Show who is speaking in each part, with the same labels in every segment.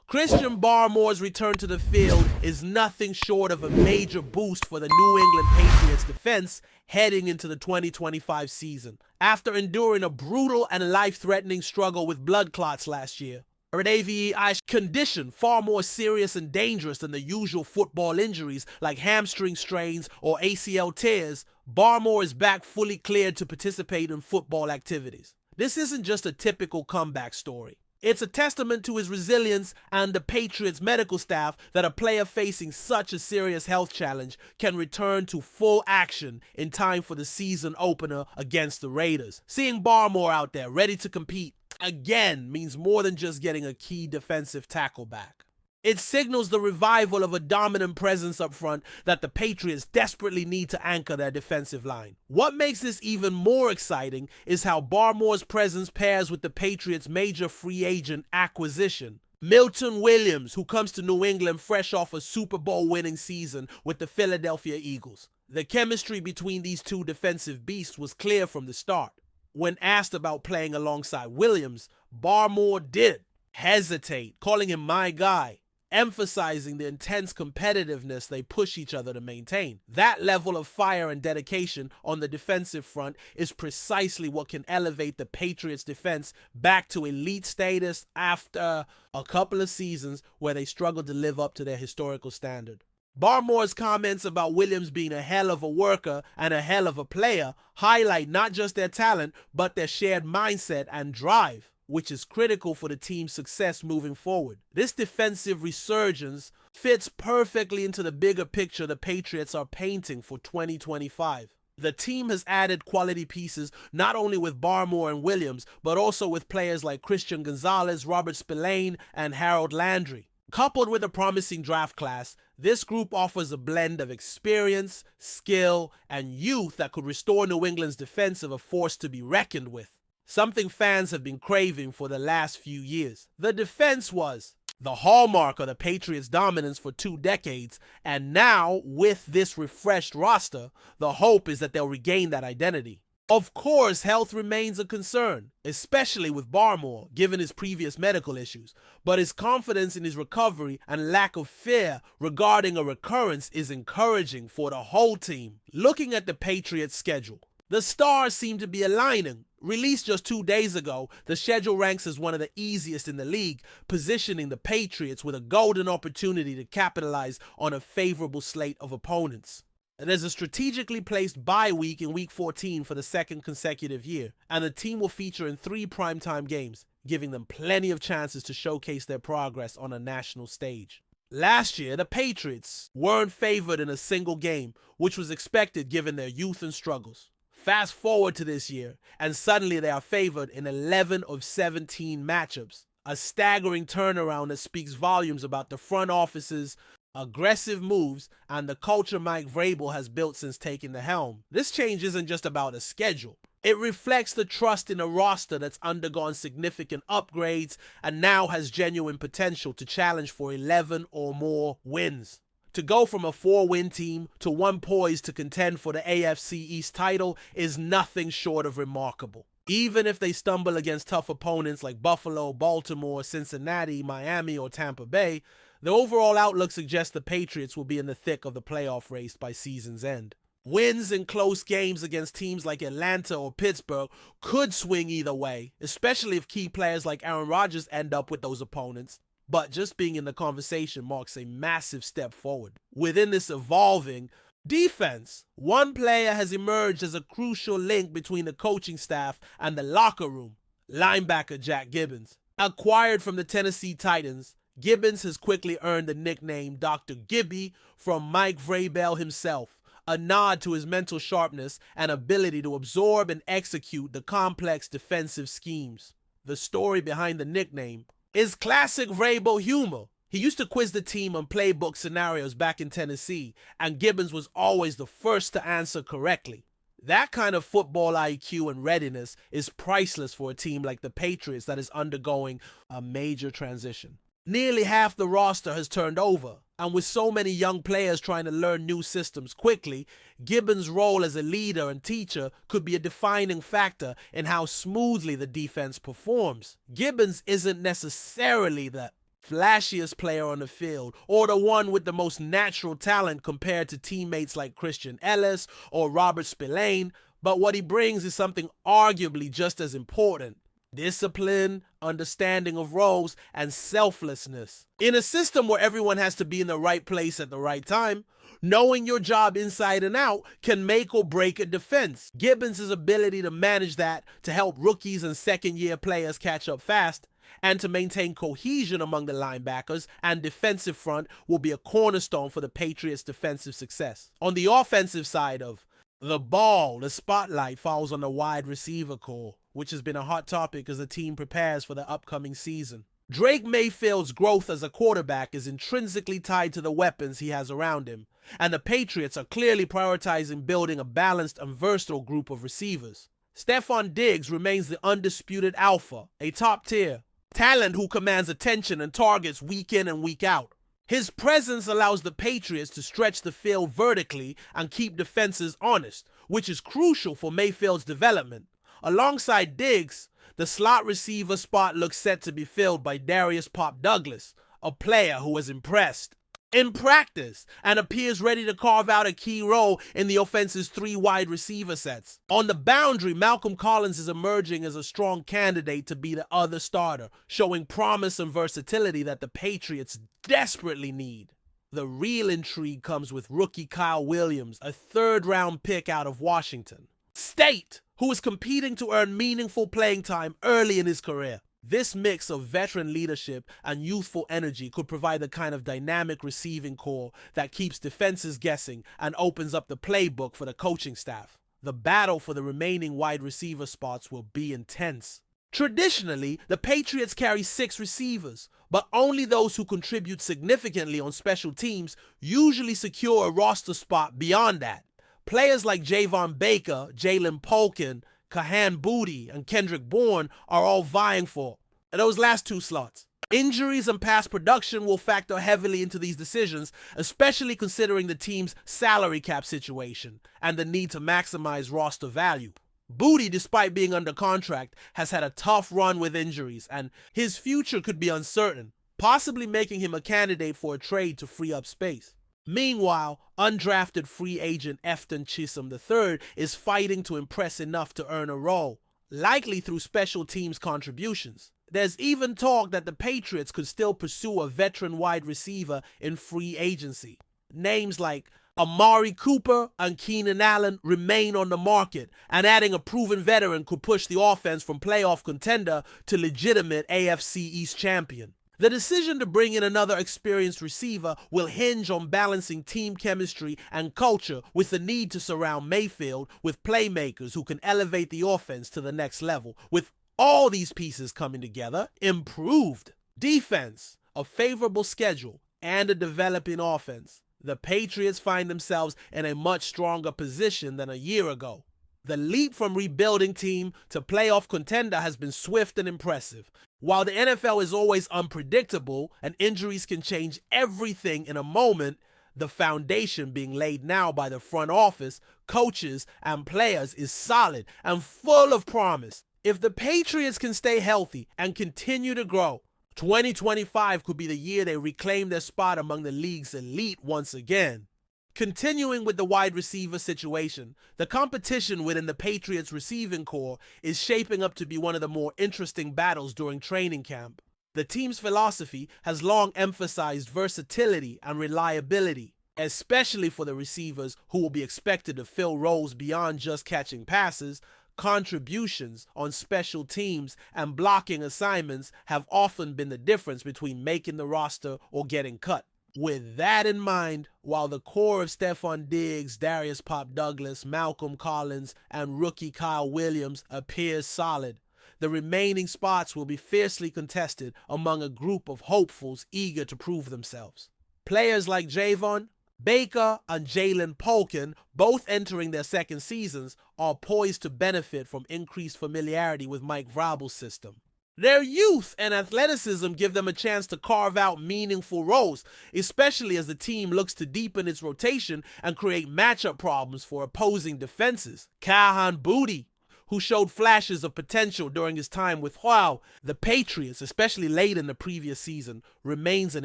Speaker 1: Christian Barmore's return to the field is nothing short of a major boost for the New England Patriots defense heading into the 2025 season, after enduring a brutal and life-threatening struggle with blood clots last year. An AVI condition far more serious and dangerous than the usual football injuries like hamstring strains or ACL tears. Barmore is back fully cleared to participate in football activities. This isn't just a typical comeback story. It's a testament to his resilience and the Patriots medical staff that a player facing such a serious health challenge can return to full action in time for the season opener against the Raiders. Seeing Barmore out there ready to compete again means more than just getting a key defensive tackle back. It signals the revival of a dominant presence up front that the Patriots desperately need to anchor their defensive line. What makes this even more exciting is how Barmore's presence pairs with the Patriots' major free agent acquisition. Milton Williams, who comes to New England fresh off a Super Bowl winning season with the Philadelphia Eagles. The chemistry between these two defensive beasts was clear from the start. When asked about playing alongside Williams, Barmore did hesitate, calling him my guy, emphasizing the intense competitiveness they push each other to maintain. That level of fire and dedication on the defensive front is precisely what can elevate the Patriots defense back to elite status after a couple of seasons where they struggled to live up to their historical standard. Barmore's comments about Williams being a hell of a worker and a hell of a player highlight not just their talent, but their shared mindset and drive, which is critical for the team's success moving forward. This defensive resurgence fits perfectly into the bigger picture the Patriots are painting for 2025. The team has added quality pieces not only with Barmore and Williams, but also with players like Christian Gonzalez, Robert Spillane, and Harold Landry. Coupled with a promising draft class, this group offers a blend of experience, skill, and youth that could restore New England's defense of a force to be reckoned with. Something fans have been craving for the last few years. The defense was the hallmark of the Patriots' dominance for 2 decades, and now, with this refreshed roster, the hope is that they'll regain that identity. Of course, health remains a concern, especially with Barmore, given his previous medical issues, but his confidence in his recovery and lack of fear regarding a recurrence is encouraging for the whole team. Looking at the Patriots' schedule, the stars seem to be aligning. Released just 2 days ago, the schedule ranks as one of the easiest in the league, positioning the Patriots with a golden opportunity to capitalize on a favorable slate of opponents. There's a strategically placed bye week in Week 14 for the second consecutive year, and the team will feature in 3 primetime games, giving them plenty of chances to showcase their progress on a national stage. Last year, the Patriots weren't favored in a single game, which was expected given their youth and struggles. Fast forward to this year, and suddenly they are favored in 11 of 17 matchups. A staggering turnaround that speaks volumes about the front office's aggressive moves and the culture Mike VRABEL has built since taking the helm. This change isn't just about a schedule. It reflects the trust in a roster that's undergone significant upgrades and now has genuine potential to challenge for 11 or more wins. To go from a 4-win team to one poised to contend for the AFC East title is nothing short of remarkable. Even if they stumble against tough opponents like Buffalo, Baltimore, Cincinnati, Miami, or Tampa Bay, the overall outlook suggests the Patriots will be in the thick of the playoff race by season's end. Wins in close games against teams like Atlanta or Pittsburgh could swing either way, especially if key players like Aaron Rodgers end up with those opponents. But just being in the conversation marks a massive step forward. Within this evolving defense, one player has emerged as a crucial link between the coaching staff and the locker room: linebacker Jack Gibbons. Acquired from the Tennessee Titans, Gibbons has quickly earned the nickname Dr. Gibby from Mike VRABEL himself, a nod to his mental sharpness and ability to absorb and execute the complex defensive schemes. The story behind the nickname is classic VRABEL humor. He used to quiz the team on playbook scenarios back in Tennessee, and Gibbons was always the first to answer correctly. That kind of football IQ and readiness is priceless for a team like the Patriots that is undergoing a major transition. Nearly half the roster has turned over, and with so many young players trying to learn new systems quickly, Gibbons' role as a leader and teacher could be a defining factor in how smoothly the defense performs. Gibbons isn't necessarily the flashiest player on the field or the one with the most natural talent compared to teammates like Christian Ellis or Robert Spillane, but what he brings is something arguably just as important: discipline, understanding of roles, and selflessness. In a system where everyone has to be in the right place at the right time, knowing your job inside and out can make or break a defense. Gibbons' ability to manage that, to help rookies and second-year players catch up fast, and to maintain cohesion among the linebackers and defensive front will be a cornerstone for the Patriots' defensive success. On the offensive side of the ball, the spotlight falls on the wide receiver core, which has been a hot topic as the team prepares for the upcoming season. Drake Mayfield's growth as a quarterback is intrinsically tied to the weapons he has around him, and the Patriots are clearly prioritizing building a balanced and versatile group of receivers. Stefon Diggs remains the undisputed alpha, a top-tier talent who commands attention and targets week in and week out. His presence allows the Patriots to stretch the field vertically and keep defenses honest, which is crucial for Mayfield's development. Alongside Diggs, the slot receiver spot looks set to be filled by Darius Pop Douglas, a player who has impressed in practice and appears ready to carve out a key role in the offense's 3 wide receiver sets. On the boundary, Malcolm Collins is emerging as a strong candidate to be the other starter, showing promise and versatility that the Patriots desperately need. The real intrigue comes with rookie Kyle Williams, a 3rd-round pick out of Washington State, who is competing to earn meaningful playing time early in his career. This mix of veteran leadership and youthful energy could provide the kind of dynamic receiving core that keeps defenses guessing and opens up the playbook for the coaching staff. The battle for the remaining wide receiver spots will be intense. Traditionally, the Patriots carry 6 receivers, but only those who contribute significantly on special teams usually secure a roster spot beyond that. Players like Javon Baker, Jalen Polkin, Kahan Booty, and Kendrick Bourne are all vying for those last 2 slots. Injuries and past production will factor heavily into these decisions, especially considering the team's salary cap situation and the need to maximize roster value. Booty, despite being under contract, has had a tough run with injuries, and his future could be uncertain, possibly making him a candidate for a trade to free up space. Meanwhile, undrafted free agent Efton Chisholm III is fighting to impress enough to earn a role, likely through special teams contributions. There's even talk that the Patriots could still pursue a veteran wide receiver in free agency. Names like Amari Cooper and Keenan Allen remain on the market, and adding a proven veteran could push the offense from playoff contender to legitimate AFC East champion. The decision to bring in another experienced receiver will hinge on balancing team chemistry and culture with the need to surround Mayfield with playmakers who can elevate the offense to the next level. With all these pieces coming together, improved defense, a favorable schedule, and a developing offense, the Patriots find themselves in a much stronger position than a year ago. The leap from rebuilding team to playoff contender has been swift and impressive. While the NFL is always unpredictable and injuries can change everything in a moment, the foundation being laid now by the front office, coaches, and players is solid and full of promise. If the Patriots can stay healthy and continue to grow, 2025 could be the year they reclaim their spot among the league's elite once again. Continuing with the wide receiver situation, the competition within the Patriots receiving core is shaping up to be one of the more interesting battles during training camp. The team's philosophy has long emphasized versatility and reliability, especially for the receivers who will be expected to fill roles beyond just catching passes. Contributions on special teams and blocking assignments have often been the difference between making the roster or getting cut. With that in mind, while the core of Stefon Diggs, Darius Pop Douglas, Malcolm Collins, and rookie Kyle Williams appears solid, the remaining spots will be fiercely contested among a group of hopefuls eager to prove themselves. Players like Javon Baker and Jalen Polkin, both entering their second seasons, are poised to benefit from increased familiarity with Mike VRABEL's system. Their youth and athleticism give them a chance to carve out meaningful roles, especially as the team looks to deepen its rotation and create matchup problems for opposing defenses. Kahan Booty, who showed flashes of potential during his time with Wow, the Patriots, especially late in the previous season, remains an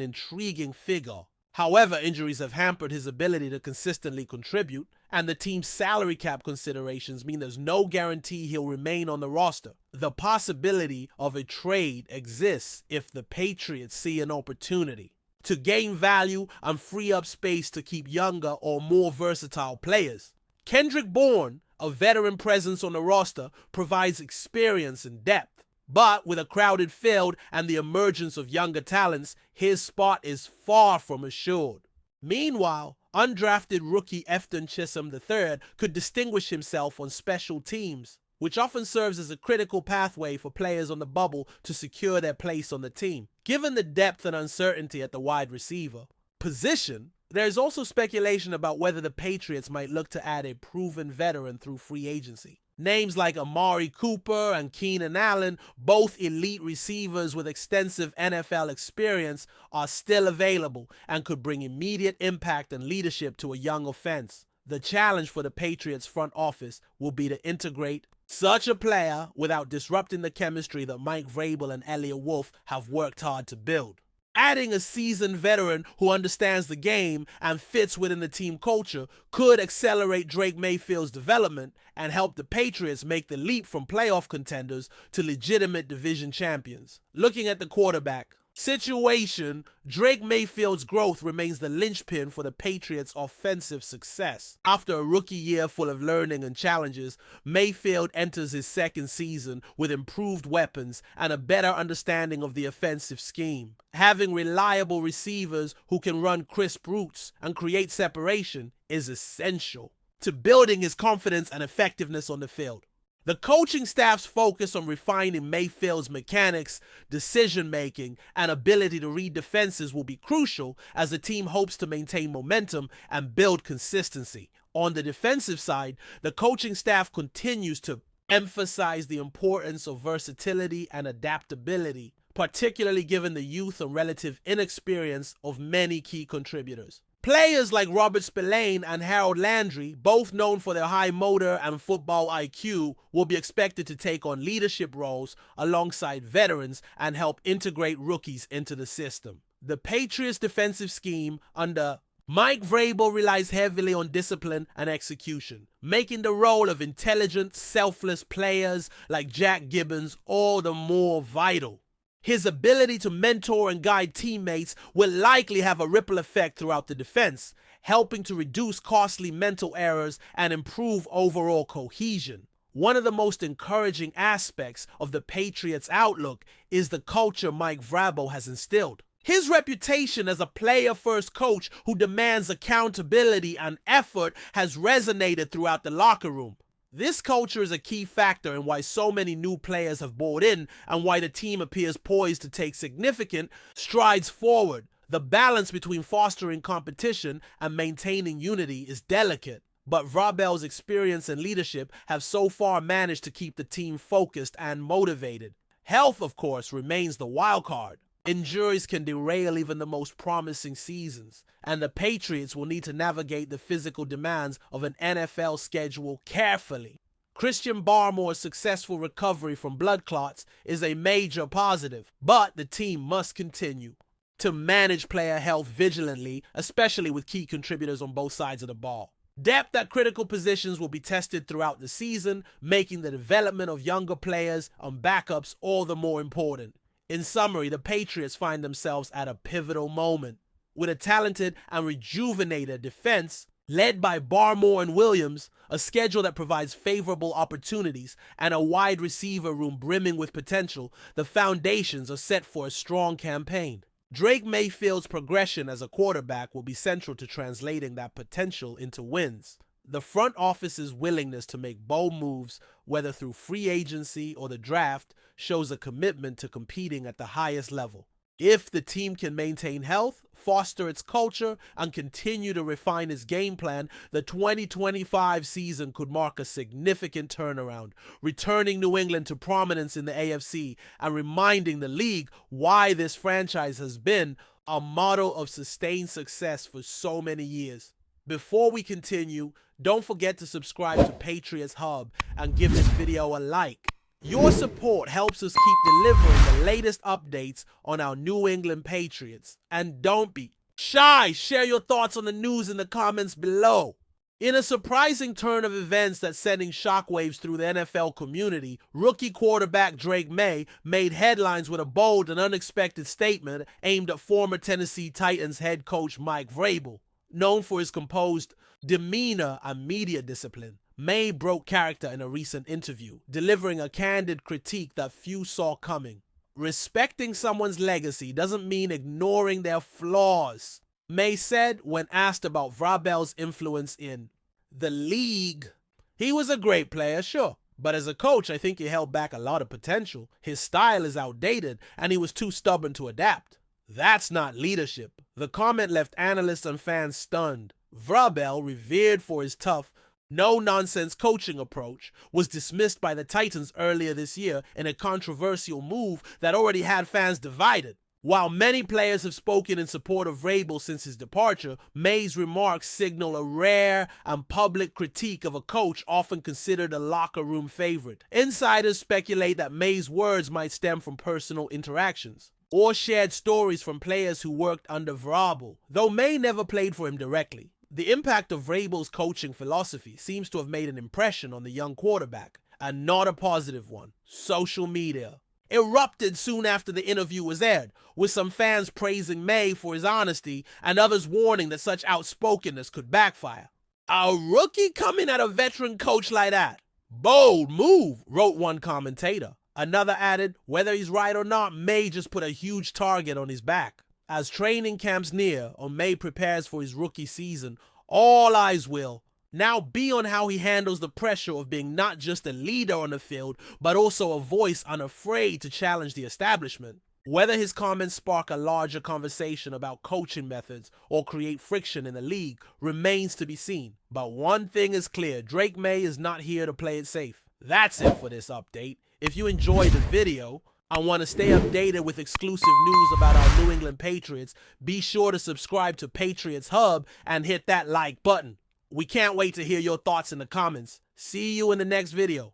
Speaker 1: intriguing figure. However, injuries have hampered his ability to consistently contribute, and the team's salary cap considerations mean there's no guarantee he'll remain on the roster. The possibility of a trade exists if the Patriots see an opportunity to gain value and free up space to keep younger or more versatile players. Kendrick Bourne, a veteran presence on the roster, provides experience and depth. But with a crowded field and the emergence of younger talents, his spot is far from assured. Meanwhile, undrafted rookie Efton Chisholm III could distinguish himself on special teams, which often serves as a critical pathway for players on the bubble to secure their place on the team. Given the depth and uncertainty at the wide receiver position, there is also speculation about whether the Patriots might look to add a proven veteran through free agency. Names like Amari Cooper and Keenan Allen, both elite receivers with extensive NFL experience, are still available and could bring immediate impact and leadership to a young offense. The challenge for the Patriots front office will be to integrate such a player without disrupting the chemistry that Mike VRABEL and Elliott Wolf have worked hard to build. Adding a seasoned veteran who understands the game and fits within the team culture could accelerate Drake Mayfield's development and help the Patriots make the leap from playoff contenders to legitimate division champions. Looking at the quarterback situation, Drake Mayfield's growth remains the linchpin for the Patriots' offensive success. After a rookie year full of learning and challenges, Mayfield enters his second season with improved weapons and a better understanding of the offensive scheme. Having reliable receivers who can run crisp routes and create separation is essential to building his confidence and effectiveness on the field. The coaching staff's focus on refining Mayfield's mechanics, decision-making, and ability to read defenses will be crucial as the team hopes to maintain momentum and build consistency. On the defensive side, the coaching staff continues to emphasize the importance of versatility and adaptability, particularly given the youth and relative inexperience of many key contributors. Players like Robert Spillane and Harold Landry, both known for their high motor and football IQ, will be expected to take on leadership roles alongside veterans and help integrate rookies into the system. The Patriots' defensive scheme under Mike VRABEL relies heavily on discipline and execution, making the role of intelligent, selfless players like Jack Gibbons all the more vital. His ability to mentor and guide teammates will likely have a ripple effect throughout the defense, helping to reduce costly mental errors and improve overall cohesion. One of the most encouraging aspects of the Patriots' outlook is the culture Mike VRABEL has instilled. His reputation as a player-first coach who demands accountability and effort has resonated throughout the locker room. This culture is a key factor in why so many new players have bought in and why the team appears poised to take significant strides forward. The balance between fostering competition and maintaining unity is delicate, but VRABEL's experience and leadership have so far managed to keep the team focused and motivated. Health, of course, remains the wild card. Injuries can derail even the most promising seasons, and the Patriots will need to navigate the physical demands of an NFL schedule carefully. Christian Barmore's successful recovery from blood clots is a major positive, but the team must continue to manage player health vigilantly, especially with key contributors on both sides of the ball. Depth at critical positions will be tested throughout the season, making the development of younger players and backups all the more important. In summary, the Patriots find themselves at a pivotal moment. With a talented and rejuvenated defense led by Barmore and Williams, a schedule that provides favorable opportunities, and a wide receiver room brimming with potential, the foundations are set for a strong campaign. Drake Mayfield's progression as a quarterback will be central to translating that potential into wins. The front office's willingness to make bold moves, whether through free agency or the draft, shows a commitment to competing at the highest level. If the team can maintain health, foster its culture, and continue to refine its game plan, the 2025 season could mark a significant turnaround, returning New England to prominence in the AFC and reminding the league why this franchise has been a model of sustained success for so many years. Before we continue, don't forget to subscribe to Patriots Hub and give this video a like. Your support helps us keep delivering the latest updates on our New England Patriots. And don't be shy, share your thoughts on the news in the comments below. In a surprising turn of events that's sending shockwaves through the NFL community, rookie quarterback Drake Maye made headlines with a bold and unexpected statement aimed at former Tennessee Titans head coach Mike VRABEL. Known for his composed demeanor and media discipline, Maye broke character in a recent interview, delivering a candid critique that few saw coming. Respecting someone's legacy doesn't mean ignoring their flaws, Maye said when asked about VRABEL's influence in the league. He was a great player, sure, but as a coach, I think he held back a lot of potential. His style is outdated, and he was too stubborn to adapt. That's not leadership. The comment left analysts and fans stunned. VRABEL, revered for his tough, no-nonsense coaching approach, was dismissed by the Titans earlier this year in a controversial move that already had fans divided. While many players have spoken in support of VRABEL since his departure, Maye's remarks signal a rare and public critique of a coach often considered a locker room favorite. Insiders speculate that Maye's words might stem from personal interactions or shared stories from players who worked under VRABEL, though Maye never played for him directly. The impact of VRABEL's coaching philosophy seems to have made an impression on the young quarterback, and not a positive one. Social media erupted soon after the interview was aired, with some fans praising Maye for his honesty and others warning that such outspokenness could backfire. A rookie coming at a veteran coach like that? Bold move, wrote one commentator. Another added, whether he's right or not, Maye just put a huge target on his back. As training camps near or Maye prepares for his rookie season, all eyes will now be on how he handles the pressure of being not just a leader on the field, but also a voice unafraid to challenge the establishment. Whether his comments spark a larger conversation about coaching methods or create friction in the league remains to be seen. But one thing is clear, Drake Maye is not here to play it safe. That's it for this update. If you enjoyed the video and want to stay updated with exclusive news about our New England Patriots, be sure to subscribe to Patriots Hub and hit that like button. We can't wait to hear your thoughts in the comments. See you in the next video.